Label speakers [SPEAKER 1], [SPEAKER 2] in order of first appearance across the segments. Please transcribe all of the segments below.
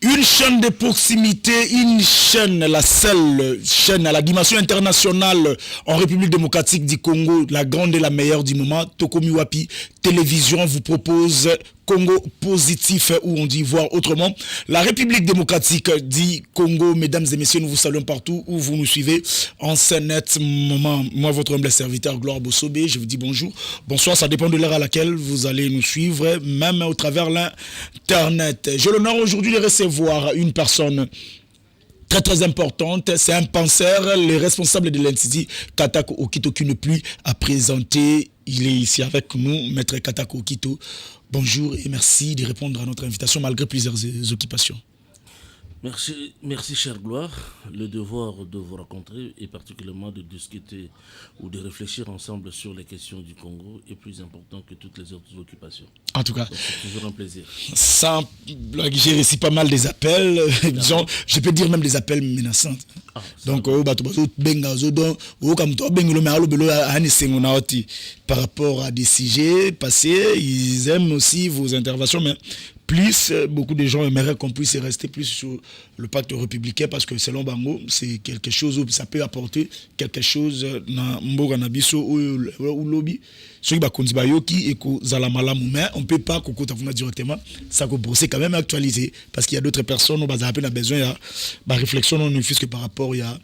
[SPEAKER 1] Une chaîne de proximité, une chaîne, la seule chaîne à la dimension internationale en République démocratique du Congo, la grande et la meilleure du moment, Tokomi Wapi Télévision vous propose Congo positif, ou on dit voir autrement. La République démocratique du Congo, mesdames et messieurs, nous vous saluons partout où vous nous suivez en ce net moment. Moi, votre humble serviteur Gloire Bossobé, je vous dis bonjour, bonsoir, ça dépend de l'heure à laquelle vous allez nous suivre, même au travers l'Internet. J'ai l'honneur aujourd'hui de recevoir une personne très très importante, c'est un penseur, le responsable de l'Institut Katako Okito qui ne plus à présenter. Il est ici avec nous, Maître Katako Okito. Bonjour et merci de répondre à notre invitation malgré plusieurs occupations.
[SPEAKER 2] Merci, chère Gloire. Le devoir de vous rencontrer et particulièrement de discuter ou de réfléchir ensemble sur les questions du Congo est plus important que toutes les autres occupations.
[SPEAKER 1] En tout cas,
[SPEAKER 2] c'est toujours un plaisir.
[SPEAKER 1] Sans blague, j'ai reçu pas mal des appels, disons, je peux dire même des appels menaçants. Donc, par rapport à des sujets passés, ils aiment aussi vos interventions, mais plus, beaucoup de gens aimeraient qu'on puisse rester plus sur le pacte républicain parce que selon Bango, c'est quelque chose où ça peut apporter quelque chose dans Mboga Nabiso ou lobby. Ceux qui bakonzi bayoki et ko zalamalamu, mais on peut pas kokota directement, ça ko brosser quand même actualiser parce qu'il y a d'autres personnes où bah a besoin de réflexion non ne fût que par rapport il y a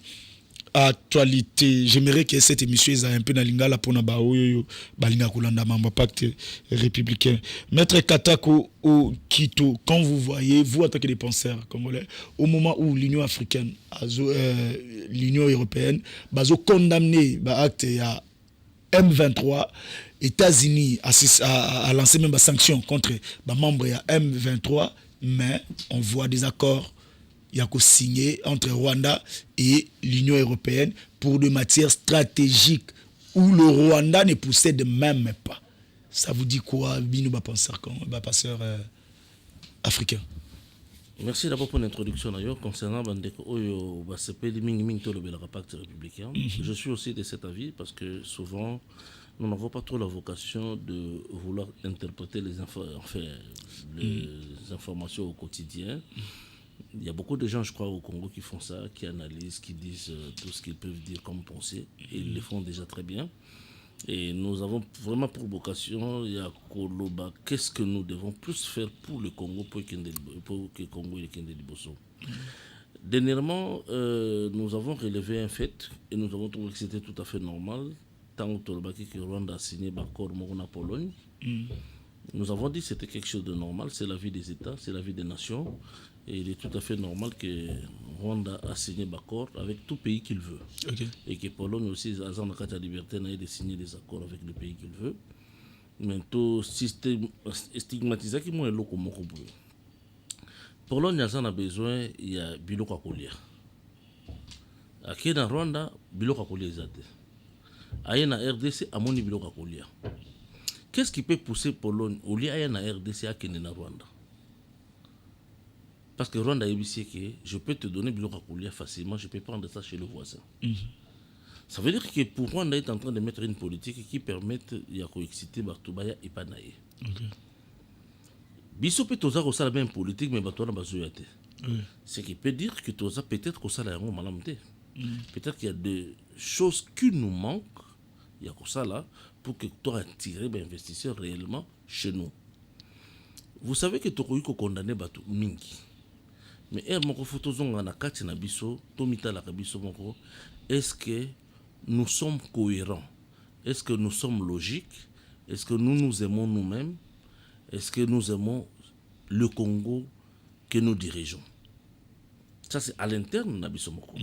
[SPEAKER 1] actualité. J'aimerais que cette émission ait un peu dans lingala pour nabaoyo balinga kulanda mamba pacte républicain. Maître Katako Okito, quand vous voyez, vous en tant que des penseurs congolais, au moment où l'Union africaine, l'Union européenne, bazo condamné acte à M23, États-Unis a lancé même des sanctions contre les membres de M23, mais on voit des accords il y a signé entre Rwanda et l'Union européenne pour des matières stratégiques où le Rwanda ne possède même pas. Ça vous dit quoi, Bino Bapanseur africain?
[SPEAKER 2] Merci d'abord pour l'introduction d'ailleurs concernant Bandeko Oyo Basepeli Ming Tolo le pacte républicain. Je suis aussi de cet avis parce que souvent nous n'avons pas trop la vocation de vouloir interpréter les informations au quotidien. Il y a beaucoup de gens, je crois, au Congo qui font ça, qui analysent, qui disent tout ce qu'ils peuvent dire comme pensée. Et ils le font déjà très bien. Et nous avons vraiment pour vocation, il y a Koloba, qu'est-ce que nous devons plus faire pour le Congo, pour que le Congo ait des Liboso. Dernièrement, nous avons relevé un fait et nous avons trouvé que c'était tout à fait normal. Tant que le Rwanda a signé l'accord Morona-Pologne, nous avons dit que c'était quelque chose de normal, c'est la vie des États, c'est la vie des nations. Et il est tout à fait normal que Rwanda a signé l'accord avec tout pays qu'il veut. Okay. Et que Pologne aussi a la liberté de signer des accords avec le pays qu'il veut. Mais tout système stigmatisé qui est loco moko. Pologne a besoin, il y a biloko kolia. Dans Rwanda, biloko kolia zate. Aye na RDC amoni biloko kolia. Qu'est-ce qui peut pousser Pologne au lieu aye na RDC à kene na Rwanda? Parce que Rwanda est que je peux te donner biloko kolia facilement, je peux prendre ça chez le voisin. Ça veut dire que pour Rwanda est en train de mettre une politique qui permette de coexciter Batubaya et Panaye. Biso peut toza ko la même politique mais Batouana bazoyate. Ce qui peut dire que toza peut-être ko sala yango malamte. Peut-être qu'il y a des choses qui nous manquent, il y a ko sala pour que tu attirer des investisseurs réellement chez nous. Vous savez que Tokoyi ko condamné Batu mingi. Mais est-ce que nous sommes cohérents? Est-ce que nous sommes logiques? Est-ce que nous nous aimons nous-mêmes? Est-ce que nous aimons le Congo que nous dirigeons? Ça, c'est à l'interne de Bissomoko.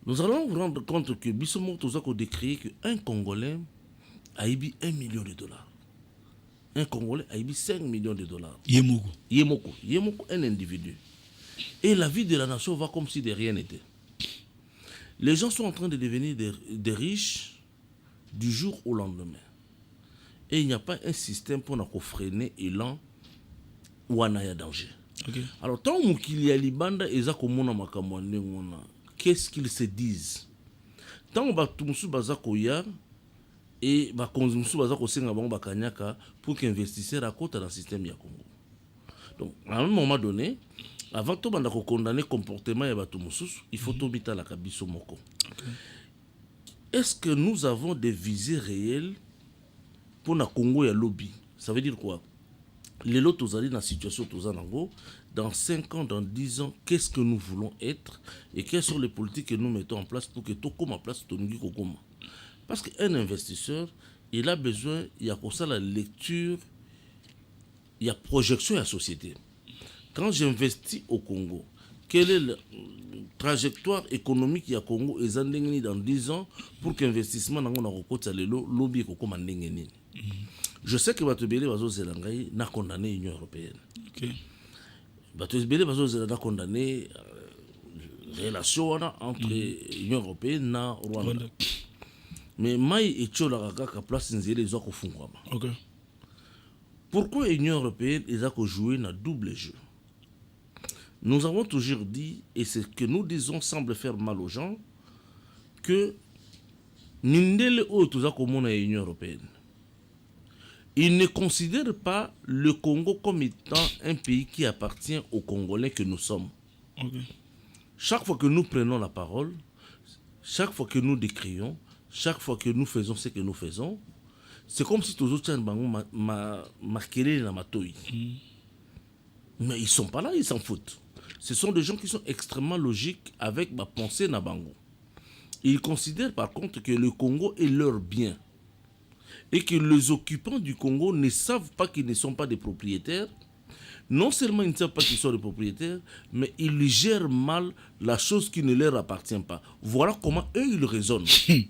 [SPEAKER 2] Nous allons vous rendre compte que Bissomoko a décrit qu'un Congolais a émis $1 million. Un Congolais a émis $5 millions. Yemoko, un individu. Et la vie de la nation va comme si de rien n'était. Les gens sont en train de devenir des riches du jour au lendemain. Et il n'y a pas un système pour nous freiner l'élan où on a danger. Okay. Alors, tant qu'il y a les bandes, qu'est-ce qu'ils se disent? Tant que et pour qu'investisseurs à côté dans le système Congo. Donc, à un moment donné, avant de condamner le comportement de bato mosusu, il faut tout mettre à la kabiso moko. Est-ce que nous avons des visées réelles pour le Congo et le lobby? Ça veut dire quoi? Les lots dans la situation dans 5 ans, dans 10 ans, qu'est-ce que nous voulons être et quelles sont les politiques que nous mettons en place pour que tout comme en place tout nous kokoma. Parce qu'un investisseur, il a besoin, il y a comme ça la lecture, il y a projection à la société. Quand j'investis au Congo, quelle est la trajectoire économique du Congo et dans 10 ans pour qu'investissement dans le lobby kokoma ndengeni? Je sais que Batobele Bazo Zelangai n'a condamné l'Union européenne. Batobele Bazo Zelangai a condamné la relation entre l'Union européenne et Rwanda. Mais Maï et Tchola Kaka place Nzele les autres font. Pourquoi l'Union européenne a joué un double jeu? Nous avons toujours dit, et ce que nous disons semble faire mal aux gens, que Nindele Otoza comme l'Union européenne. Il ne considère pas le Congo comme étant un pays qui appartient aux Congolais que nous sommes. Chaque fois que nous prenons la parole, chaque fois que nous décrions, chaque fois que nous faisons ce que nous faisons, c'est comme si tous les autres marquaient la matouille. Mais ils ne sont pas là, ils s'en foutent. Ce sont des gens qui sont extrêmement logiques avec ma pensée na bango. Ils considèrent par contre que le Congo est leur bien. Et que les occupants du Congo ne savent pas qu'ils ne sont pas des propriétaires. Non seulement ils ne savent pas qu'ils sont des propriétaires, mais ils gèrent mal la chose qui ne leur appartient pas. Voilà comment eux, ils raisonnent.
[SPEAKER 1] Ils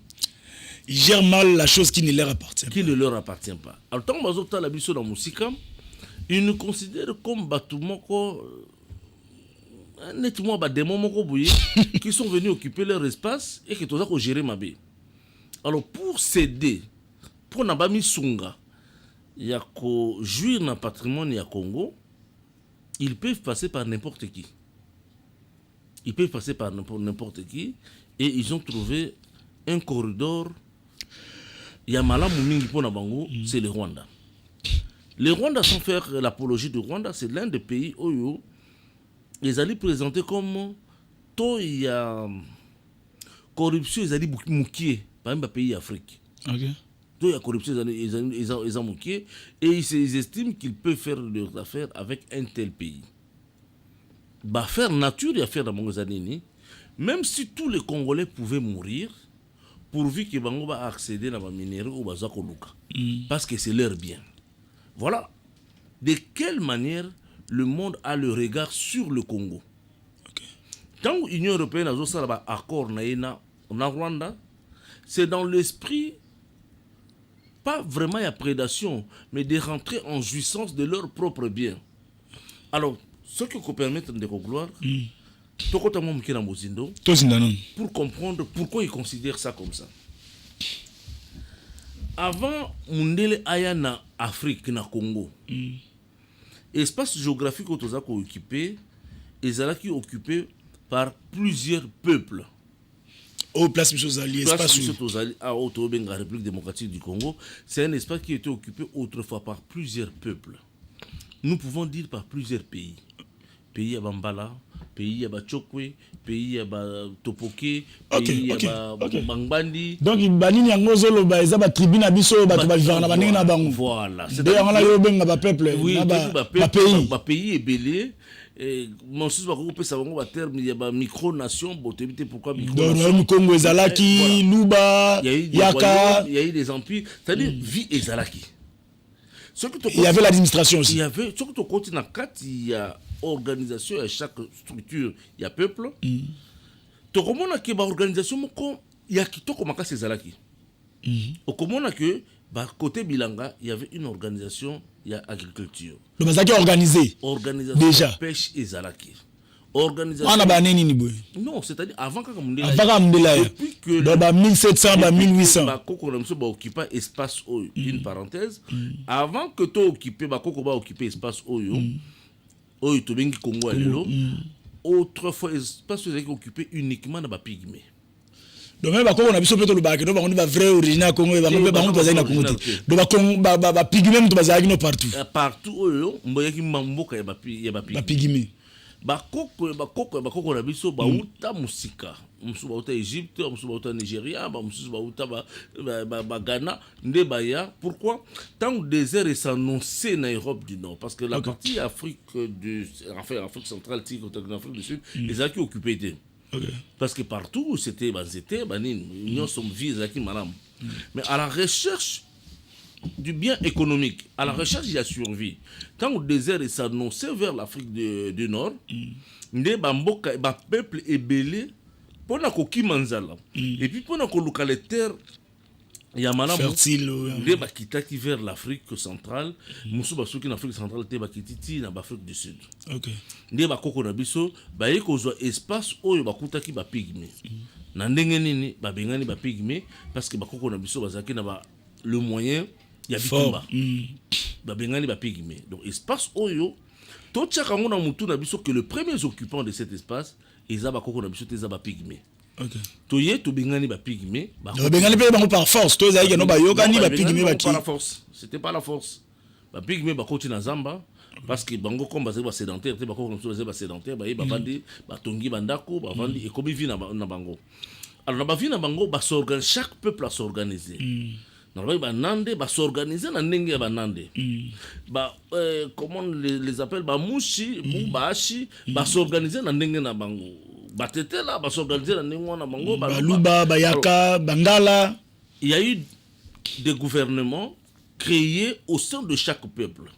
[SPEAKER 1] gèrent mal la chose qui ne leur appartient pas.
[SPEAKER 2] Qui ne leur appartient pas. Alors, tant que la mission dans Moussika, ils nous considèrent comme Batumoko, nettement des moments qui sont venus occuper leur espace et qui ont géré ma baie. Alors, pour s'aider, pour Nabami Sunga, il y a qu'au jouir d'un patrimoine à Congo, ils peuvent passer par n'importe qui. Ils peuvent passer par n'importe qui et ils ont trouvé un corridor. Il y a Malam Mingi pour Nabango, c'est le Rwanda. Le Rwanda, sans faire l'apologie du Rwanda, c'est l'un des pays où ils allaient présenter comme tout il y a corruption, ils allaient moukier par exemple pays d'Afrique. Donc il y a corruption, ils ont moukier et ils estiment qu'ils peuvent faire leurs affaires avec un tel pays. Bah faire nature et affaire dans mon années, même si tous les Congolais pouvaient mourir, pourvu que Bango va accéder à la minerie ou à Zakoluka. Parce que c'est leur bien. Voilà. De quelle manière le monde a le regard sur le Congo. Tant que l'Union européenne a un accord en Rwanda, c'est dans l'esprit, pas vraiment la prédation, mais de rentrer en jouissance de leurs propres biens. Alors, ce qui peut permettre de gloire, pour comprendre pourquoi ils considèrent ça comme ça. Avant, Mundele aya na Afrique, na Congo. Espace géographique où ils occupé, ils sont occupés par plusieurs peuples.
[SPEAKER 1] Au place Michozali, espace
[SPEAKER 2] à la République démocratique du Congo, c'est un espace qui était occupé autrefois par plusieurs peuples. Nous pouvons dire par plusieurs pays. Pays à Bambala, pays à Chokwe, pays à Topoke, pays à Bangbandi.
[SPEAKER 1] Donc il banini yango zolo ba eza ba tribu na biso ba to ba vivre na banini na bango.
[SPEAKER 2] Voilà,
[SPEAKER 1] c'est d'ailleurs là yo benga ba peuple ba pays.
[SPEAKER 2] Ba pays est belé. Mon sous va couper ça va terme il y a ba micronation botemité pourquoi micronation.
[SPEAKER 1] Donc Congo ezalaki Luba Yaka,
[SPEAKER 2] il y a eu des empires, c'est-à-dire vie ezalaki.
[SPEAKER 1] Il y avait l'administration aussi.
[SPEAKER 2] Il y avait sur le continent 4 il y a organisation à chaque structure il y a peuple. To komona ke ba organisation moko il y a kitoko makasi ezalaki. Au komona que bah côté Bilanga il y avait une organisation il y a agriculture.
[SPEAKER 1] Le bazaki organisé.
[SPEAKER 2] Organisation
[SPEAKER 1] déjà
[SPEAKER 2] pêche ezalaki. Organisation.
[SPEAKER 1] On a ba nini ni boy.
[SPEAKER 2] Non, c'est-à-dire avant quand Mundela.
[SPEAKER 1] Avant Mundela. Depuis que dans 1700 ba 1800.
[SPEAKER 2] Ba koko na mso ba occuper espace oyo une parenthèse avant que to occuper ba koko ba occuper espace oyo. Oyo to bengi Congo lelo. Autrefois espace oyo occupé uniquement na ba pygmée.
[SPEAKER 1] Donc même on a biso peto le bac, donc on va vrai original Congo, ba ngombe ba ngombe bazali na Congo. Donc ba pygmée to bazali no partout.
[SPEAKER 2] Partout oyo mboyaki mamboka ya ba pygmée. bakoko na biso bauta musika musu bauta Égypte musu bauta Nigeria musu bauta Ghana nde baya. Pourquoi tant que désert est s'annoncer na Europe du Nord parce que la partie Afrique Afrique centrale Afrique du Sud les a qui occupé de parce que partout c'était union sommes vie qui madame mais à la recherche du bien économique, à la recherche de la survie. Quand le désert est s'annoncer vers l'Afrique du Nord, les peuple est belé pour la coquille manzala. Et puis pour la localité, il y a madame
[SPEAKER 1] fertile.
[SPEAKER 2] Les qui vers l'Afrique centrale, Moussou Bassou qui en Afrique centrale, te bakititi dans l'Afrique du Sud.
[SPEAKER 1] Ok.
[SPEAKER 2] Les bakoko na biso, ba yeko zo espace oyo bakuta ki ba pygmée. Na ndenge nini ba bengani ba pygmée parce que bakoko na biso bazaki na ba le moyen il y a bitumba babengani ba pygmée donc espace oyo to tchaka ngona mutu na biso que le premier occupant de cet espace ezaba koko na biso teza ba pygmée. OK to ye to bengani ba pygmée ba
[SPEAKER 1] bengani pe bango par force to ezaki no ba yokani ba pygmée ba
[SPEAKER 2] par la force c'était pas la force ba pygmée ba koti na zamba parce que bango comme bazeba sédentaire te ba koko na biso bazeba sédentaire ba bandi ba tongi bandako ba vandi et comme vie na bango. Alors na ba vie na bango ba s'organiser chaque peuple a s'organiser. Normalement, banande va s'organiser dans ndenge banande. Comment les appelle mushi ou bashi va s'organiser dans ndenge na bango. Batete là va s'organiser dans ndenge na bango.
[SPEAKER 1] Baluba, bayaka, bangala.
[SPEAKER 2] Il y a eu des gouvernements créés au sein de chaque peuple.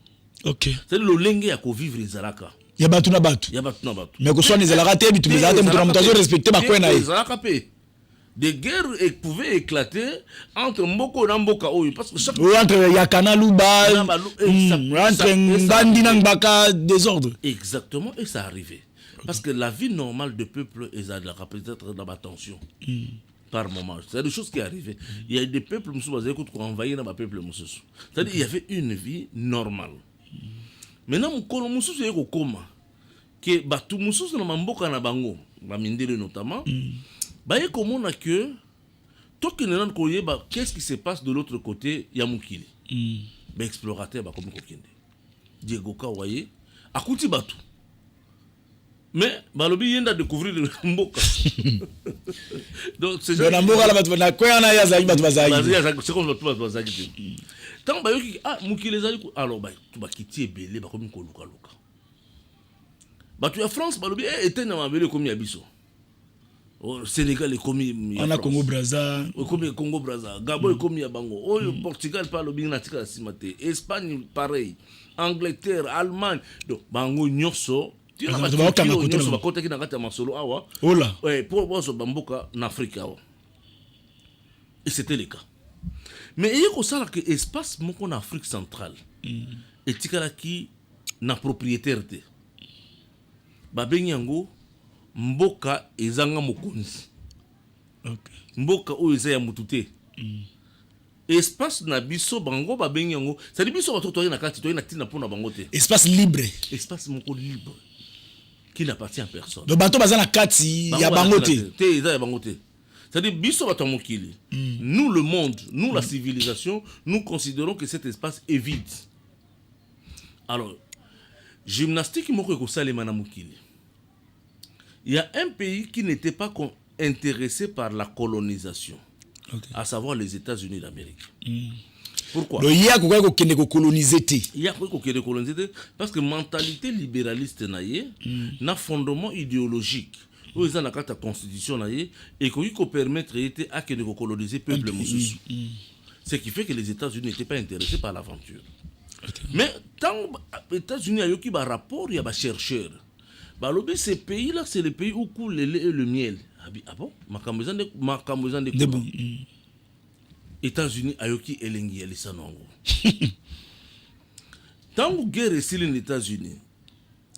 [SPEAKER 1] OK.
[SPEAKER 2] C'est le lenge à vivre les alaka.
[SPEAKER 1] Il y a batu na batu. Mais que soit les alaka te bitu les alaka mutu mutazo respecter ba kwena
[SPEAKER 2] les alaka pe. Des guerres pouvaient éclater entre Mboko et Mboka Oyo. Parce que chaque...
[SPEAKER 1] entre Yakana Luba, entre Ngandi Nangbaka, désordre.
[SPEAKER 2] Exactement, et ça arrivait. Parce que la vie normale de peuple est à la peut-être dans la tension. Par moment. C'est des choses qui arrivaient. Il y a des peuples qui ont envahi dans le peuple. C'est-à-dire qu'il y avait une vie normale. Maintenant, nous sommes comment que tout le monde dans Mboka na bango, notamment. Comme on a que qu'est-ce qui se passe de l'autre côté Yamukili explorateur comme kokende Diego Kawaye akuti batu mais balobi yenda découvrir mboka donc c'est
[SPEAKER 1] ça mboka la batu na kwa na yaza batu bazaki
[SPEAKER 2] c'est comme batu bazaki tant bayoki mukili zali alors tu bakiti ebele comme ko luka batu ya France balobi était na mabele comme yabiso. Au Sénégal est commis
[SPEAKER 1] on a Congo Brazza
[SPEAKER 2] Congo Brazza Gabon est commis à Bango au Portugal parle bien natika simate Espagne pareil Angleterre Allemagne donc Bango nyonso tu as pas nyonso ba kota ki na kata masolo awa
[SPEAKER 1] ola
[SPEAKER 2] ouais pour bozo bamboka en Afrique awa et c'était le cas mais il y a ça que espace moko en Afrique centrale et tikala ki na propriétaire ba benyango mboka ezanga mokonzi.
[SPEAKER 1] Okay.
[SPEAKER 2] Mboka oyo eza ya mutu te. Espace na biso bango ba bengi yango. Ça dit biso bato toye na kati toye na tina pona bango te.
[SPEAKER 1] Espace libre.
[SPEAKER 2] Espace moko libre qui n'appartient à personne.
[SPEAKER 1] Donc bato baza na kati ya bango te.
[SPEAKER 2] Te eza ya bango te. Ça dit biso bato mokili. Nous le monde, nous la civilisation, nous considérons que cet espace est vide. Alors gymnastique moko ko salema na mokili. Il y a un pays qui n'était pas intéressé par la colonisation, à savoir les États-Unis d'Amérique. Pourquoi?
[SPEAKER 1] Il y a quoi coloniser.
[SPEAKER 2] Il y a quoi coloniser parce que mentalité libéraliste na fondement idéologique. Où ils ont la carte constitution et qui permettre à que de coloniser peuple mususu. Ce qui fait que les États-Unis n'étaient pas intéressés par l'aventure. Mais tant les États-Unis ont eu un rapport, il y a des chercheurs. Ces pays-là, c'est les pays où coule le lait et le miel. Ah bon? Makamozan de bon. États-Unis, Ayoki Elengi, Elisanongo. Tant que guerre est les États-Unis,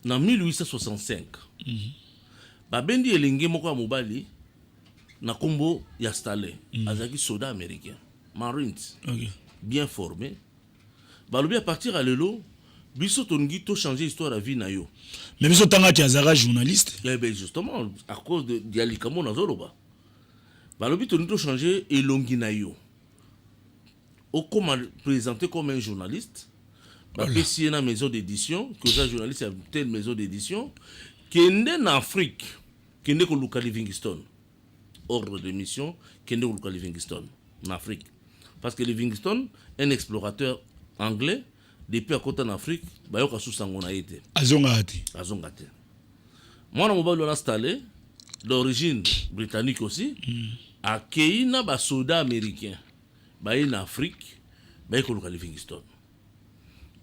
[SPEAKER 2] en 1865, Babendi Elengi Moko Mobali, na Kombo Yastale, Azaki soda américain, Marines, bien formés. Balobi à partir à l'élo, biso tongi to changer histoire à vie na yo.
[SPEAKER 1] Mais biso tanga ti azara journaliste.
[SPEAKER 2] Eh ben justement à cause de dialikamo na zoloba. Balobi tongi to changer elongi na yo. Au comment présenté comme un journaliste. Ba pesi na maison d'édition, que ça journaliste a telle maison d'édition kende en Afrique kende ko luka Livingstone ordre de mission kende ko luka Livingstone en Afrique parce que Livingstone un explorateur anglais depuis à côté en Afrique bayoka susango na été
[SPEAKER 1] azongati
[SPEAKER 2] mwana mobali on a installé d'origine britannique aussi accueilli na ba soldats américains bayi en Afrique bayi ko luka Livingstone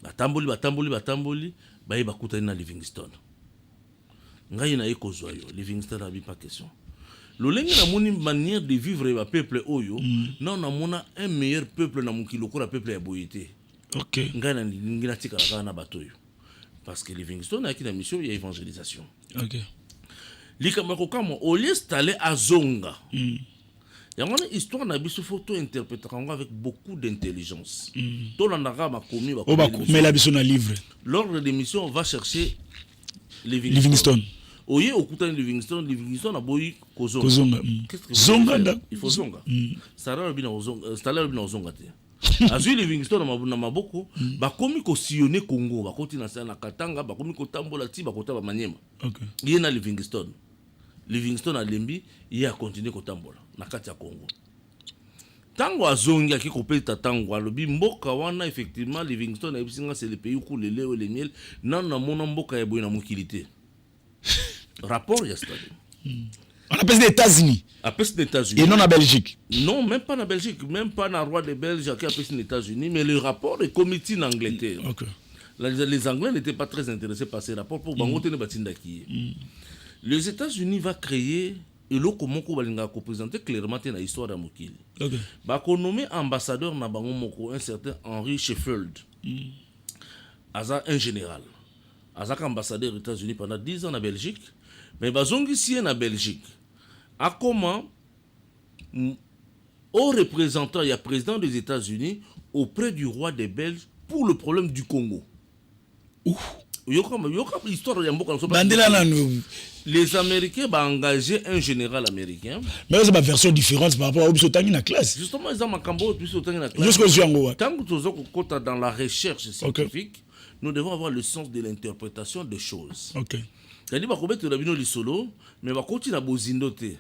[SPEAKER 2] batamboli bayi bakutani na Livingstone ngai na ekozwa yo Livingstone abi pas question lolenge na moni manière de vivre ba peuple oyo non na mona un meilleur peuple na mukilo ko la peuple ya boyete
[SPEAKER 1] OK
[SPEAKER 2] ngai na ngina tika na bato yo parce que Livingstone a une mission ya évangélisation
[SPEAKER 1] OK
[SPEAKER 2] likamako kama au lieu installé à Zonga il y a une histoire na biso photo interpréter avec beaucoup d'intelligence to la ndaka makomi
[SPEAKER 1] mais la biso na livre
[SPEAKER 2] l'ordre de mission va chercher
[SPEAKER 1] Livingstone
[SPEAKER 2] oye okuta Livingstone a boyi kozonga
[SPEAKER 1] zonga nda
[SPEAKER 2] il faut zonga sara bina ozonga installer bina ozonga te azui Livingstone na maboko bakomi ko sillonner Congo bakoti na sana Katanga bakomi ko tambola ti bakota ba Manyema
[SPEAKER 1] OK
[SPEAKER 2] yena Livingstone a lembi ya continuer ko tambola na kati ya Congo tango azongi akikopeta tango alobi mboka wana effectivement Livingstone a bisinga c'est le pays où le lait et le miel nan na mona mboka ya boy na mokilité rapport ya stade
[SPEAKER 1] on appelle les États-Unis et non en Belgique
[SPEAKER 2] non même pas en Belgique même pas na roi de Belgique qui appelle les États-Unis mais le rapport est comité en Angleterre
[SPEAKER 1] OK
[SPEAKER 2] les Anglais n'étaient pas très intéressés par ces rapports pour bangote ne batinda qui les États-Unis va créer et le comment ko balinga ko présenter clairement dans l'histoire de Mokili.
[SPEAKER 1] OK.
[SPEAKER 2] Ba ko nommé ambassadeur na bango moko un certain Henry Sheffield. Aza un général. Aza ambassadeur aux États-Unis pendant 10 ans en Belgique, mais bazongi si en Belgique. A comment au représentant il y a président des États-Unis auprès du roi des Belges pour le problème du Congo.
[SPEAKER 1] Ouf.
[SPEAKER 2] Histoire les Américains ont engagé un général américain.
[SPEAKER 1] Mais c'est une version différente par rapport à la classe.
[SPEAKER 2] Justement, ils ont un cambo dans la classe. Tant que nous sommes dans la recherche scientifique, nous devons avoir le sens de l'interprétation des choses. C'est-à-dire que nous avons solo, mais nous continuons à bozindoter.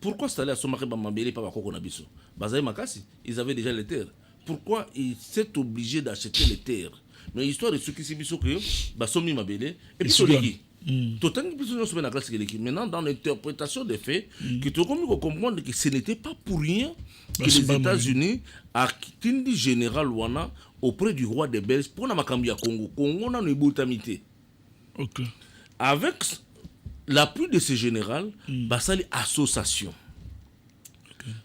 [SPEAKER 2] Pourquoi c'est allé à Somare Bamambélé par Bakoko Nabiso? Bazaï Makasi, ils avaient déjà les terres. Pourquoi ils sont obligés d'acheter les terres? Mais l'histoire de ce qui s'est dit, c'est que Basomi Mabélé et puis Soliki. Maintenant, dans l'interprétation des faits, que tu as comprendre que ce n'était pas pour rien que les États-Unis ont quitté le général Wana auprès du roi des Belges pour la Makambi à Congo. Congo, on a une botamité. Avec l'appui de ce général, ça une association.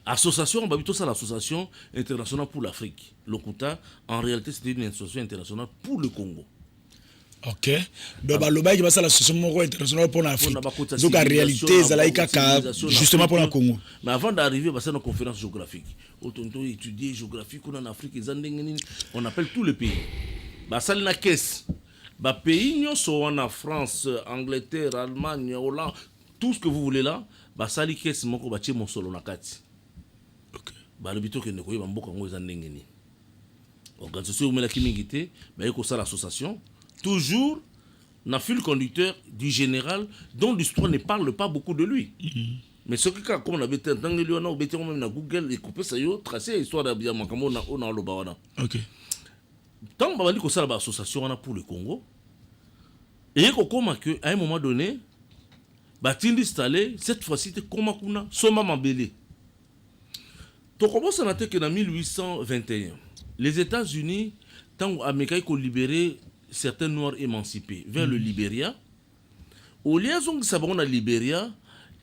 [SPEAKER 2] Association, l'association internationale pour l'Afrique. L'Okuta, en réalité, c'était une association internationale pour le Congo.
[SPEAKER 1] OK. Donc, l'association internationale pour l'Afrique. Donc, en réalité, c'est justement pour le Congo.
[SPEAKER 2] Mais avant d'arriver, c'est une conférence géographique. On a étudié géographique en Afrique, on appelle tous les pays. C'est une caisse. Les pays, en France, Angleterre, Allemagne, Hollande, tout ce que vous voulez là, c'est une caisse qui est mon solo nakati. Le bito que nous avons beaucoup de gens. L'organisation où il l'association, toujours n'a fil conducteur du général dont l'histoire ne parle pas beaucoup de lui. Mais ce que comme on avait été dans le lieu, on a même dans Google et coupé ça, tracé l'histoire d'Abiyama comme on a le Bawana. Tant que on a l'association pour le Congo, et comment que à un moment donné, Batin installé cette fois-ci comme on a Soma Mambélé. Tu commences à noter que en 1821, les États-Unis, tant qu'Américains ont libéré certains Noirs émancipés vers le Libéria, au lieu de le Libéria,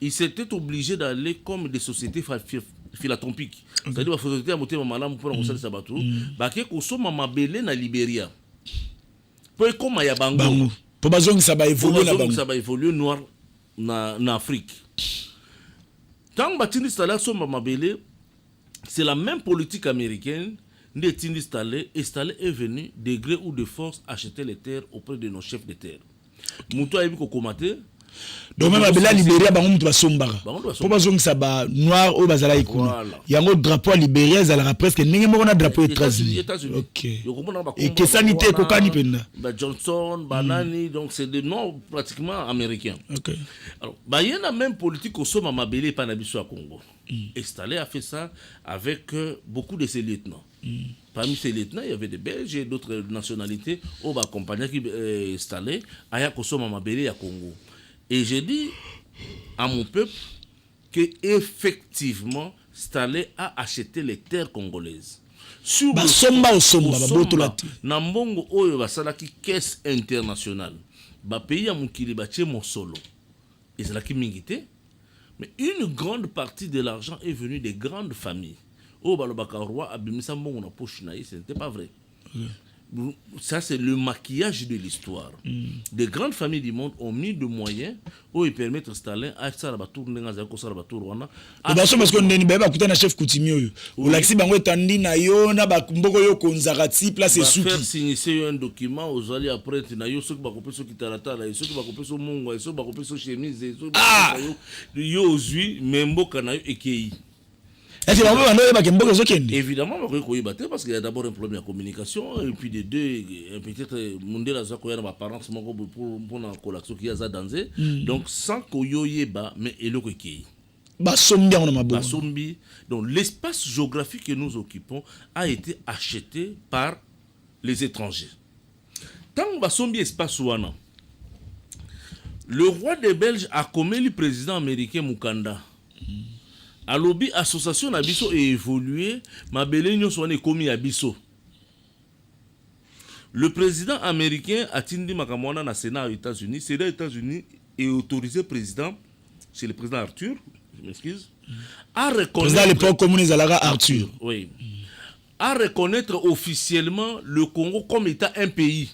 [SPEAKER 2] ils s'étaient obligés d'aller comme des sociétés philanthropiques. C'est-à-dire qu'il faut que vous ayez un pour construire ce bateau. Parce que vous avez mabélé dans le Libéria. Pour comme il y a Bango.
[SPEAKER 1] Pour que ça va évoluer
[SPEAKER 2] noir en Afrique. Tant que vous avez installé mabélé, c'est la même politique américaine. Installé est venu de gré ou de force acheter les terres auprès de nos chefs de terre. Moutou a eu commenté,
[SPEAKER 1] Donc même à Libéria, bango mutu basombara. Pour bazongisa ba noir au bazala ikuna. Yango drapeau à Libéria, zala presque ndenge moko na drapeau États-Unis. OK. Et que sanité kokani penda.
[SPEAKER 2] Johnson, Banani, donc c'est des noms pratiquement américains.
[SPEAKER 1] OK.
[SPEAKER 2] Alors, il y en a même politique au Soma Mabélé Panabiso à Congo. Et Stalin a fait ça avec beaucoup de ses lieutenants. Parmi ces lieutenants, il y avait des Belges et d'autres nationalités au bas compagnie qui Stalin à Soma Mabélé à Congo. Et j'ai dit à mon peuple que effectivement Stalin a acheté les terres congolaises. Sur le Somba, Nambongo oyo basalaki caisse internationale. Ba pays à Mukili batie mon solo. Et c'est là qui m'inquiétait. Mais une grande partie de l'argent est venue des grandes familles. Oh balobaka roi abimisa mbongo na poche na, ce n'était pas vrai. Ça, c'est le maquillage de l'histoire. Des grandes familles du monde ont mis de moyens où ils permettent Stalin à faire la tour
[SPEAKER 1] parce qu'on est un chef coutumier. Ou l'axi bango etandi na yo na ba mboko yo konzarati place et souki.
[SPEAKER 2] Faire signer un document aux alliés après na yo ceux qui ba kopé ceux qui tarata là ceux qui ba kopé ceux mongo ceux qui ba kopé ceux chemise ceux yo zui membo kana yo ekei.
[SPEAKER 1] Évidemment,
[SPEAKER 2] parce qu'il y a d'abord un problème de communication, et puis de deux, peut-être, Mundela Zako yana apparence pour la collation qui y a danger. Donc, sans koyoyeba, mais eloko kei. Basombi. Donc, l'espace géographique que nous occupons a été acheté par les étrangers. Tant Basombi espace ouana, le roi des Belges a commis le président américain Mukanda. A lobby association Abisso est évolué, ma belle soit commis Abisso. Le président américain a tindi makamwana na Sénat aux États-Unis. Sénat aux États-Unis est autorisé président, c'est le président Arthur, je m'excuse, à reconnaître.
[SPEAKER 1] Président à l'époque communiste Arthur.
[SPEAKER 2] Oui. À reconnaître officiellement le Congo comme état un pays.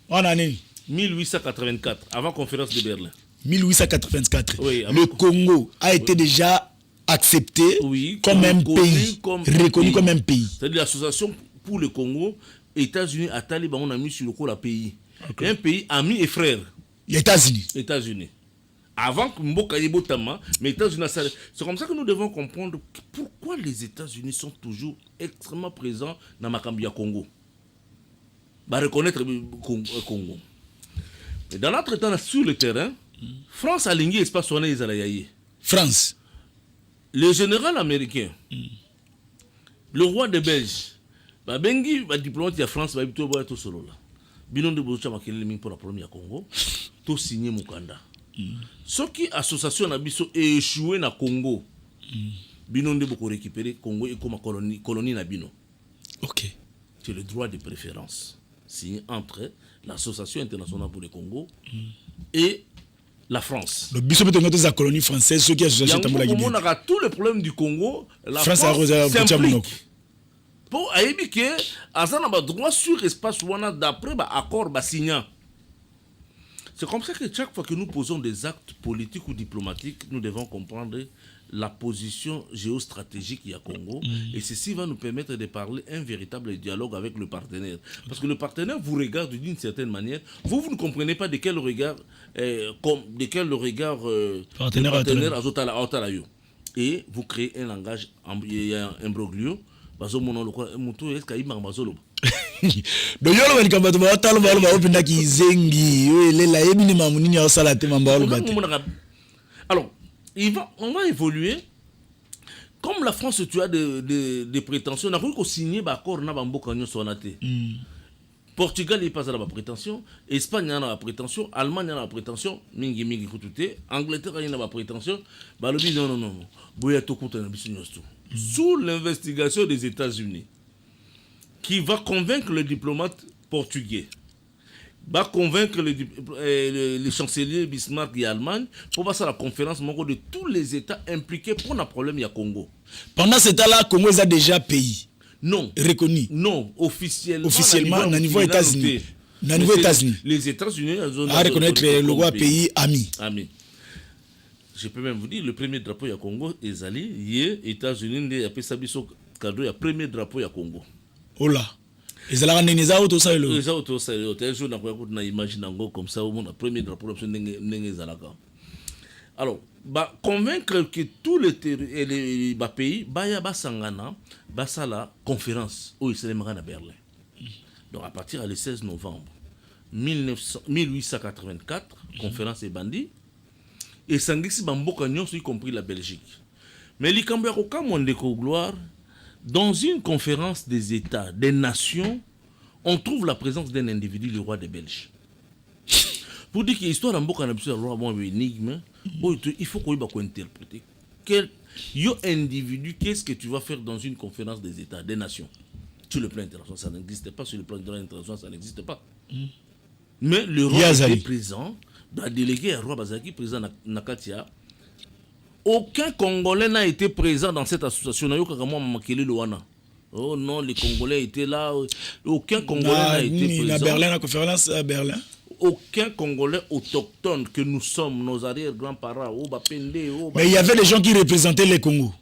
[SPEAKER 1] En année
[SPEAKER 2] 1884, avant la conférence de Berlin.
[SPEAKER 1] 1884. Oui, le Congo a été déjà accepté comme un pays, reconnu comme un pays.
[SPEAKER 2] C'est-à-dire l'association pour le Congo, États-Unis, à Taliban, on a mis sur le coup la pays. Okay. Un pays ami et frère.
[SPEAKER 1] États-Unis.
[SPEAKER 2] États-Unis. Avant que Mboka Yebotama, mais États-Unis, c'est comme ça que nous devons comprendre pourquoi les États-Unis sont toujours extrêmement présents dans Makambia Congo. Bah, reconnaître le Congo. Mais dans notre temps, sur le terrain, France a ligné espace soigné les Alayaye.
[SPEAKER 1] France.
[SPEAKER 2] Le général américain, le roi des Belges, Bengi, le diplomate de France, va être solo là. Binon de Bocha Makelele pour la première Congo, tout signé Mukanda. Ce qui association Nabiso est échoué na Congo. Binon de beaucoup récupérer Congo et comme colonie Nabino.
[SPEAKER 1] Ok.
[SPEAKER 2] C'est le droit de préférence signé entre l'association internationale pour le Congo et la France.
[SPEAKER 1] Le biso peut être la colonie française, ceux qui associent
[SPEAKER 2] on a tous les problèmes du Congo. La
[SPEAKER 1] France
[SPEAKER 2] s'implique. Pour que Azana a droit sur espace d'après accord signant. C'est comme ça que chaque fois que nous posons des actes politiques ou diplomatiques, nous devons comprendre la position géostratégique du Congo. Et ceci va nous permettre de parler un véritable dialogue avec le partenaire. Parce que le partenaire vous regarde d'une certaine manière. Vous ne comprenez pas de quel regard, partenaire à et vous créez un langage imbroglio. Donc alors on va évoluer comme la France. Tu as des prétentions, on a voulu signer l'accord na bamboka nyonso sonate. Portugal il passe à la prétention, Espagne a la prétention, Allemagne a la prétention, mingi kutute, Angleterre a la prétention, balobi non. Boya to kuta na biso nyonso. Sous l'investigation des États-Unis, qui va convaincre le diplomate portugais, va convaincre le chancelier Bismarck et Allemagne pour passer à la conférence de tous les États impliqués pour un problème au Congo.
[SPEAKER 1] Pendant ce temps-là, Congo est déjà pays.
[SPEAKER 2] Non.
[SPEAKER 1] Reconnu.
[SPEAKER 2] Non, officiellement.
[SPEAKER 1] Officiellement, au niveau États-Unis.
[SPEAKER 2] Les États-Unis
[SPEAKER 1] à reconnaître le roi pays ami.
[SPEAKER 2] Ami. Je peux même vous dire, le premier drapeau du Congo est allé, les États-Unis ont appelé ça cadeau, le premier drapeau du Congo.
[SPEAKER 1] Oh là. Et ça la rend les autres ça le.
[SPEAKER 2] Les autres ça le. Tel jour na imagine ngo comme ça au monde premier drapeau ndenge zalaka. Alors, convaincre que tous les pays baya basangana basala conférence au Israël à Berlin. Donc à partir du 16 novembre 1884, conférence est bandit et sangisi bamboka nyonso y compris la Belgique. Mais likambo ya kokamwa ndeko gloire dans une conférence des États, des nations, on trouve la présence d'un individu, le roi des Belges. Pour dire que l'histoire d'Amboka n'a pas une énigme, il faut qu'on interpréter. Quel individu, qu'est-ce que tu vas faire dans une conférence des États, des nations? Sur le plan international, ça n'existe pas. Sur le plan international, ça n'existe pas. Mais le roi était présent, le délégué à roi Bazaki, présent à Nakatia. Aucun Congolais n'a été présent dans cette association. Oh non, les Congolais étaient là. Aucun Congolais n'a été présent.
[SPEAKER 1] À Berlin, la conférence à Berlin.
[SPEAKER 2] Aucun Congolais autochtone que nous sommes, nos arrière-grands-parents,
[SPEAKER 1] mais il y avait des gens qui représentaient les Congos.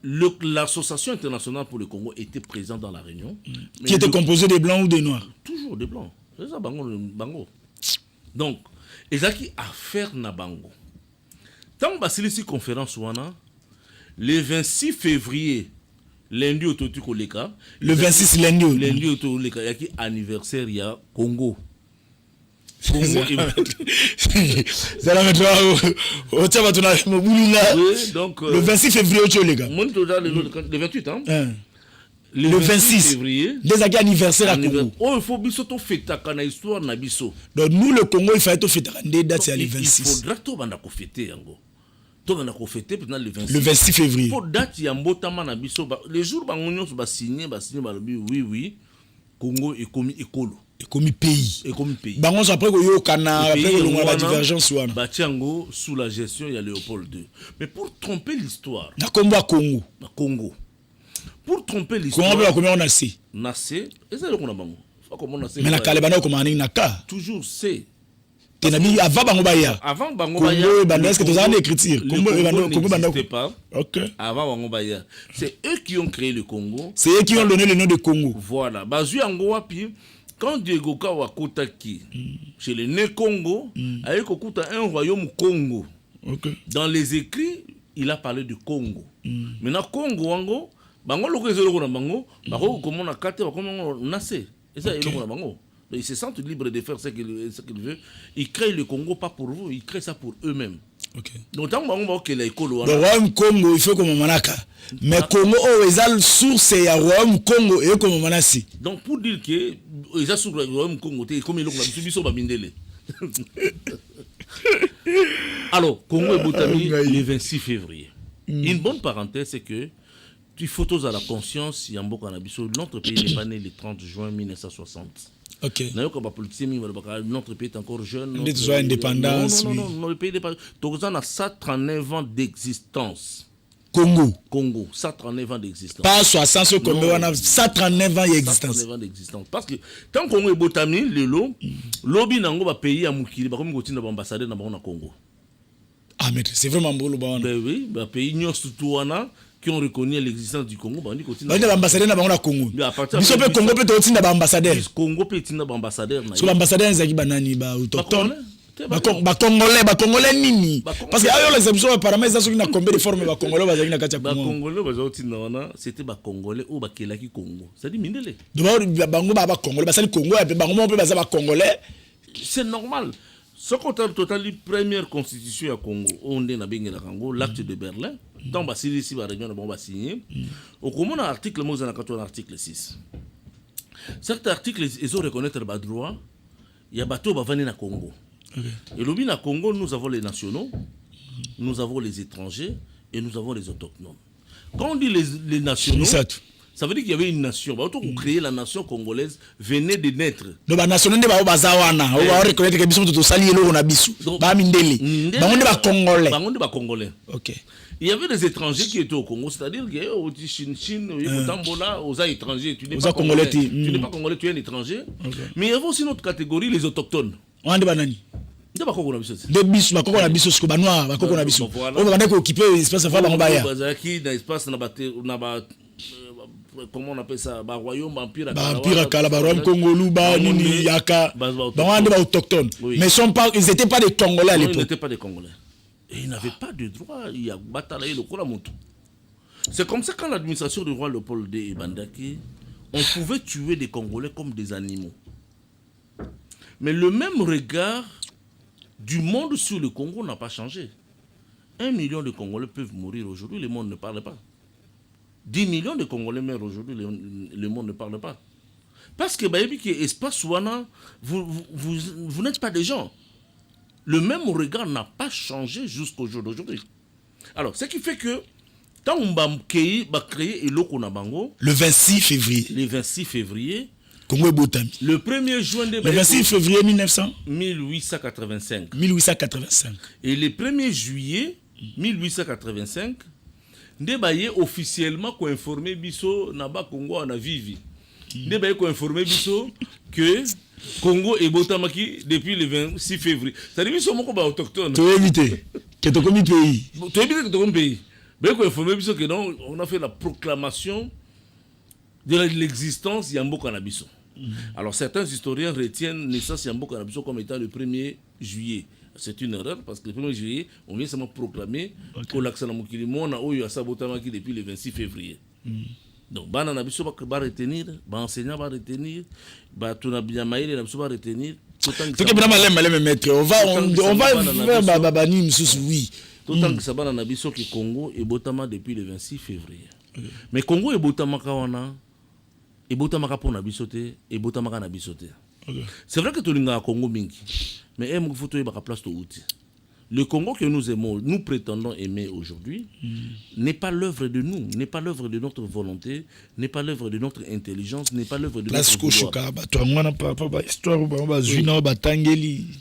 [SPEAKER 2] L'association internationale pour le Congo était présente dans la réunion.
[SPEAKER 1] Qui était composée des Blancs ou des Noirs?
[SPEAKER 2] Toujours des Blancs. C'est ça, Bango. Donc, Ezaki affaire na Bango. Tant que ici conférence le 26 février, lundi au Totukoleka.
[SPEAKER 1] Le 26 lundi
[SPEAKER 2] au Totukoleka, il y a qui anniversaire, il y a Congo.
[SPEAKER 1] Donc, le 26 février,
[SPEAKER 2] le 28, hein?
[SPEAKER 1] Le 26 février, les anniversaires à Congo.
[SPEAKER 2] Oh, il faut biso to fêter kana histoire na biso.
[SPEAKER 1] Donc nous le Congo, il fallait to fêter des dates le 26.
[SPEAKER 2] Il faudra to banda ko fêter yango. To banda ko fêter pendant le 26.
[SPEAKER 1] Le 26 février.
[SPEAKER 2] Pour date ya mbotama na biso les jours bangonyo ba signer ba oui Congo est comme écolo.
[SPEAKER 1] Et comme pays. Bango après que yo kana après que la divergence wana.
[SPEAKER 2] Batiango sous la gestion il y a Léopold II. Mais pour tromper l'histoire.
[SPEAKER 1] Na combat Congo.
[SPEAKER 2] Na Congo. Pour tromper l'histoire.
[SPEAKER 1] Comment on a c'est?
[SPEAKER 2] Nassé, et c'est le qu'on a bango.
[SPEAKER 1] Mais la Kalebana comment on naka.
[SPEAKER 2] Toujours c'est.
[SPEAKER 1] Tenabi avant bango baya.
[SPEAKER 2] Avant bango baya.
[SPEAKER 1] Congo banda est-ce que tu as écriture?
[SPEAKER 2] Congo n'existait pas. OK. Avant bango baya. C'est eux qui ont créé le Congo.
[SPEAKER 1] C'est eux qui ont donné le nom de Congo.
[SPEAKER 2] Voilà. Bazu yango wapi. Quand Diego Kawakotaki, chez le Né Congo, avec un royaume Congo.
[SPEAKER 1] Okay.
[SPEAKER 2] Dans les écrits, il a parlé de Congo. Maintenant, Congo, Wango, Bango, le Réseau de Bango, Bango, comment on a capté, comment on a nassé. Et ça, il est Bango. Ils se sentent libres de faire ce qu'ils veulent. Ils créent le Congo pas pour vous, ils créent ça pour eux-mêmes.
[SPEAKER 1] Okay.
[SPEAKER 2] Donc, tant que les Congo,
[SPEAKER 1] le royaume Congo, il faut comme Manaka. Mais Congo, ils ont source et le royaume Congo et comme Manasi.
[SPEAKER 2] Donc, pour dire que ils ont source le royaume Congo, comme ils l'ont dit, alors, Congo et Botami, le 26 février. Une bonne parenthèse, c'est que tu photos à la conscience, Yambo Kanabiso, notre pays n'est pas né le 30 juin 1960.
[SPEAKER 1] Ok.
[SPEAKER 2] Notre pays est encore jeune.
[SPEAKER 1] Notre indépendance.
[SPEAKER 2] Non, le pays n'est pas. Donc, on a 139 ans d'existence.
[SPEAKER 1] Congo.
[SPEAKER 2] 139 ans d'existence.
[SPEAKER 1] Pas 60, ce qu'on a 139 ans d'existence.
[SPEAKER 2] 139 ans d'existence. Parce que tant qu'on est Botami, le lobby n'a pas pays à Moukili, comme continue l'ambassadeur dans le Congo.
[SPEAKER 1] Ah, mais c'est vraiment beau le Bana.
[SPEAKER 2] Ben oui, le pays qui ont reconnu l'existence du Congo, on dit continue.
[SPEAKER 1] L'ambassadeur n'a pas Congo. Biso pe Congo peut être na ambassadeur.
[SPEAKER 2] Congo peut être na ambassadeur.
[SPEAKER 1] Sur l'ambassadeur Nzaki banani ba autochtone. Ba Congolais nini. Parce que ayo les émissions apparemment ça sur na combien de formes ba Congolais ba zaki na katia Congo.
[SPEAKER 2] Ba Congolais ba zoti na c'était ba Congolais ou ba kelaki Congo. Ça dit mindele.
[SPEAKER 1] Donc bango ba Congolais ba sali Congo et bango mo pe ba za ba Congolais.
[SPEAKER 2] C'est normal. Ce qu'on a totalement première constitution à Congo, on est dans le Congo, l'acte de Berlin. Dans la Syrie, la région de signé. Au commun article, moi, on article 6. Cet article, ils ont reconnaître le droit. Il y a bateau qui va venir au Congo. Et le bien au Congo, nous avons les nationaux, nous avons les étrangers et nous avons les autochtones. Quand on dit les nationaux, ça veut dire qu'il y avait une nation. Pour créer la nation congolaise venait de naître. Donc, la nation ne va pas reconnaître que Bissou tout ça lié on a Bissou. Ba mindeli. Ba on est congolais. Ba on est congolais. OK. Il y avait des étrangers qui étaient au Congo, c'est-à-dire que au Chine, au Tambola, aux étrangers, tu n'es pas congolais. Tu n'es pas congolais, tu es un étranger. Mais il y avait aussi une autre catégorie, les autochtones. On est banani. De bakoko na biso. De biso, bakoko na biso, sko banois, bakoko na biso. On va occupé espace fa ba ngobaya. Bazaki na espace na ba comment on appelle ça, royaume, empire
[SPEAKER 1] Akala, royaume Congolou, Nini, Yaka, autochtones. Oui. Mais ils n'étaient pas des Congolais à l'époque.
[SPEAKER 2] Ils n'étaient pas des Congolais. Et ils n'avaient pas de droit. Il y a bataillé le Kolamoto. C'est comme ça quand l'administration du roi Léopold II et Bandaki, on pouvait tuer des Congolais comme des animaux. Mais le même regard du monde sur le Congo n'a pas changé. 1 million de Congolais peuvent mourir aujourd'hui, le monde ne parle pas. 10 millions de Congolais meurent aujourd'hui, le monde ne parle pas. Parce que espace vous n'êtes pas des gens. Le même regard n'a pas changé jusqu'au jour d'aujourd'hui. Alors, ce qui fait que quand on va créer
[SPEAKER 1] le 26 février.
[SPEAKER 2] Le 26 février.
[SPEAKER 1] Congo et Botami.
[SPEAKER 2] Le 1er juin
[SPEAKER 1] le 26 février
[SPEAKER 2] 1885.
[SPEAKER 1] 1885.
[SPEAKER 2] Et le 1er juillet 1885, Ndebaye officiellement ko informé biso naba Congo en a vivi. Ndebaye ko informé biso que Congo et Botamaki depuis le 26 février. Ça dit biso moko ba autochtone.
[SPEAKER 1] Tu éviter que tu commis pays.
[SPEAKER 2] Tu éviter que tu commis pays. Mais ko informé biso que non, on a fait la proclamation de l'existence Yambo Canabiso. Alors certains historiens retiennent naissance Yambo Canabiso comme étant le 1er juillet. C'est une erreur parce que le 1er juillet, on vient seulement proclamer pour l'accent à Mokilimo, on a eu à Sabotamaki depuis le 26 février. Donc, Bana Nabiso va retenir, enseignant va retenir, Tunabia Maïle Nabiso va retenir. On va faire Babani oui. D'autant que ça va dans Nabiso qui Congo et Botama depuis le 26 février. Mais Congo et Botama Kawana, et Botama Kapo Nabisote, et Botama Nabisote. C'est vrai que tu as Congo Mingi, mais il faut que tu place tout outil. Le Congo que nous aimons, nous prétendons aimer aujourd'hui, n'est pas l'œuvre de nous, n'est pas l'œuvre de notre volonté, n'est pas l'œuvre de notre intelligence, n'est pas l'œuvre de notre pouvoir.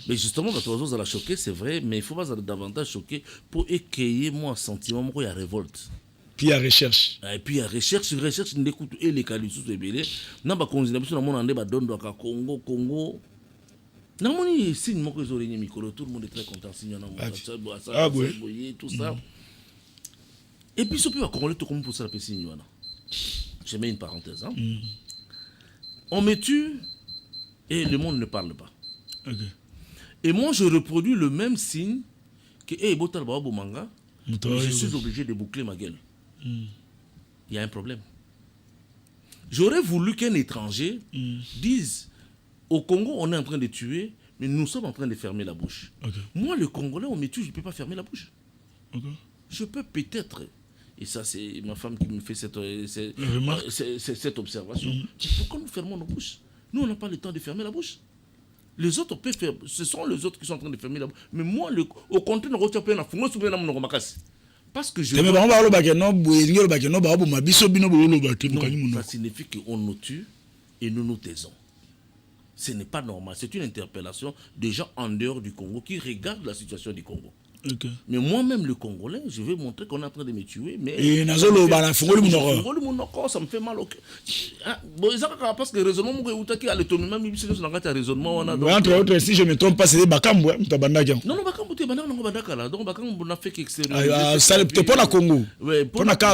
[SPEAKER 2] Mais justement, dans la choquer, c'est vrai, mais il faut pas davantage choquer pour écueillir moi un sentiment où il y a révolte.
[SPEAKER 1] Puis il y a recherche.
[SPEAKER 2] Et puis il y a recherche, n'écoute et les qualités sous les bélés. N'a pas considéré dans mon année Congo. Non, mon signe mon réseau micro, tout le monde est très content signe tout ça. Et puis ce peut va Congolais tout comme pour ça la signe je mets une parenthèse On me tue et le monde ne parle pas. Et moi je reproduis le même signe que botal babo manga. Je suis obligé de boucler ma gueule. Il y a un problème. J'aurais voulu qu'un étranger dise au Congo, on est en train de tuer, mais nous sommes en train de fermer la bouche. Moi, le Congolais, on me tue, je ne peux pas fermer la bouche. Je peux peut-être, et ça c'est ma femme qui me fait cette observation, pourquoi nous fermons nos bouches? Nous, on n'a pas le temps de fermer la bouche. Les autres peuvent faire, ce sont les autres qui sont en train de fermer la bouche. Mais moi, au contraire, parce que je... Ça signifie qu'on nous tue et nous nous taisons. Ce n'est pas normal. C'est une interpellation des gens en dehors du Congo qui regardent la situation du Congo. Mais moi-même, le Congolais, je vais montrer qu'on est en train de me tuer. Mais ça me fait mal au cœur. Parce que le raisonnement,
[SPEAKER 1] entre autres, si je ne me trompe pas, c'est des Bakambo.
[SPEAKER 2] Non, Bakambo, tu es Bandaka. Donc, Bakambo n'a fait qu'extérieur.
[SPEAKER 1] Ça n'est pas la Congo.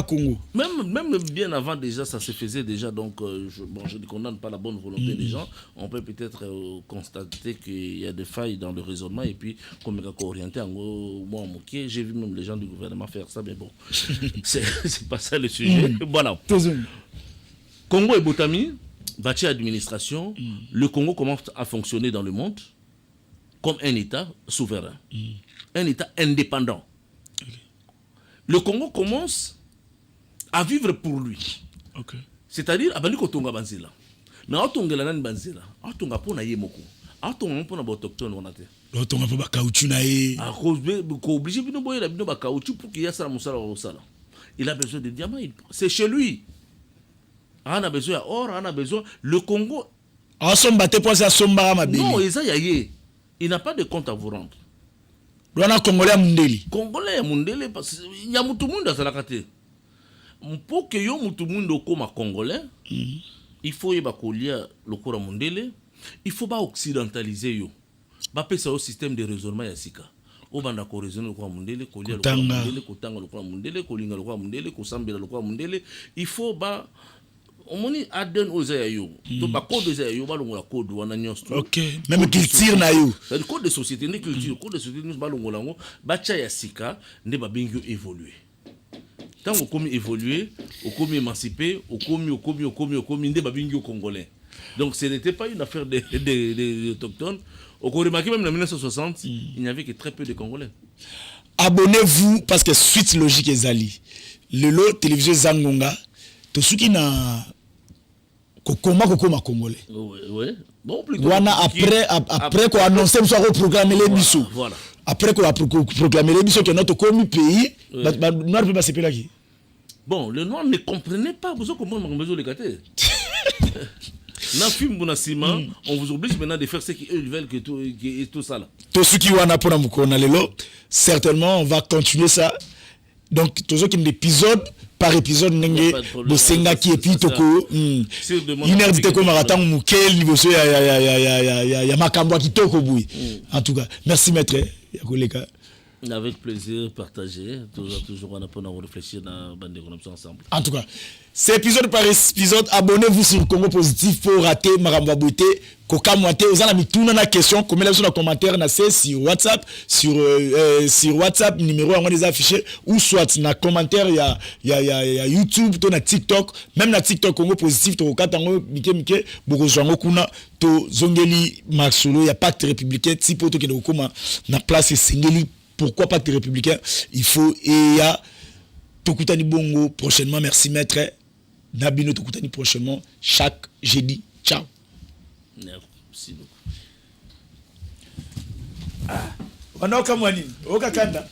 [SPEAKER 1] Congo.
[SPEAKER 2] Même bien avant, déjà, ça se faisait déjà. Donc, je ne condamne pas la bonne volonté des gens. On peut peut-être constater qu'il y a des failles dans le raisonnement. Et puis, comme il y a orienté en gros. Moi, j'ai vu même les gens du gouvernement faire ça, mais bon, c'est pas ça le sujet. Voilà. Congo et Botami, bâti administration, le Congo commence à fonctionner dans le monde comme un État souverain, un État indépendant. Le Congo commence à vivre pour lui. C'est-à-dire, Abani Kotonga Banzila. Mais Otonga Lanan Banzila, Otonga Pona Yemoko, Otonga Pona Autochtone Onate.
[SPEAKER 1] Otonga Pona Caoutchouc Nae.
[SPEAKER 2] Obligé de boire la bino caoutchouc pour qu'il y ait ça au sala. Il a besoin de diamants, c'est chez lui. On a besoin d'or, on a besoin. Le Congo. Non, il n'a pas de compte à vous rendre.
[SPEAKER 1] Il y a Congolais Mundeli.
[SPEAKER 2] Congolais Mundeli, parce qu'il y a tout le monde dans la carte. Pour que tout le monde comme Congolais, il faut y avoir le corps Mundeli. Il faut pas occidentaliser yo. Ba pesa au système de raisonnement ya sika. O banda ko raisonner le corps Mundeli, ko lia le corps Mundeli, ko tanga le corps Mundeli, ko linga le corps Mundeli, ko sambela le corps Mundeli. Il faut ba On moni Aden Ozayo. Donc pas code Ozayo, ba longola code wana nyonso.
[SPEAKER 1] OK, même culture na yo.
[SPEAKER 2] C'est code de société, ni culture, code de société nous ba longola ngo, ba cha ya sika nde ba bengi évoluer. Tant on comme évoluer, on comme émanciper, on comme nde ba bengi congolais. Donc ce n'était pas une affaire des autochtones. Au cours même en 1960, il n'y avait que très peu de Congolais.
[SPEAKER 1] Abonnez-vous parce que suite logique ezali. Le lot télévision Zangonga, to suki na kokoma congolais.
[SPEAKER 2] Oui. Bon plutôt.
[SPEAKER 1] Wana après qu'on annonce nous soit programmer les biso.
[SPEAKER 2] Voilà.
[SPEAKER 1] Après qu'on a proclamé les biso que notre commun pays, noir peut pas se qui.
[SPEAKER 2] Bon, le noir ne comprenait pas comment on besoin de gâter. Dans le film Bonasima, on vous oblige maintenant de faire ce qu'ils veulent que tout ça là.
[SPEAKER 1] Tout ce qui wana pour nous certainement on va continuer ça. Donc tout ce qui est épisode par épisode n'engé de senga qui est toko. Une heure de ko marathon mukel niveau ya makambo qui toko boui. En tout cas, merci maître Yakoleka.
[SPEAKER 2] Avec plaisir, partager. Toujours on a pour réfléchir dans bande de ensemble.
[SPEAKER 1] En tout cas, c'est épisode par épisode. Abonnez-vous sur Congo Positif pour rater Maramba Beauté. Koka Moité, vous avez mis na question. Comme là sur le commentaire, sur WhatsApp, sur WhatsApp numéro on les affiché ou soit na commentaire il y a YouTube, to na TikTok, même na TikTok Congo Positif to katango mike boko zwango kuna to zongeli Maxolo, il y a pacte républicain tipo to kende kokoma na place singeli. Pourquoi pas que les républicains? Il faut et ya Tokutani Bongo prochainement. Merci maître. Nabino Tokutani prochainement chaque jeudi. Ciao.
[SPEAKER 2] Merci beaucoup.
[SPEAKER 1] On a aucun moyen. Aucun kanda.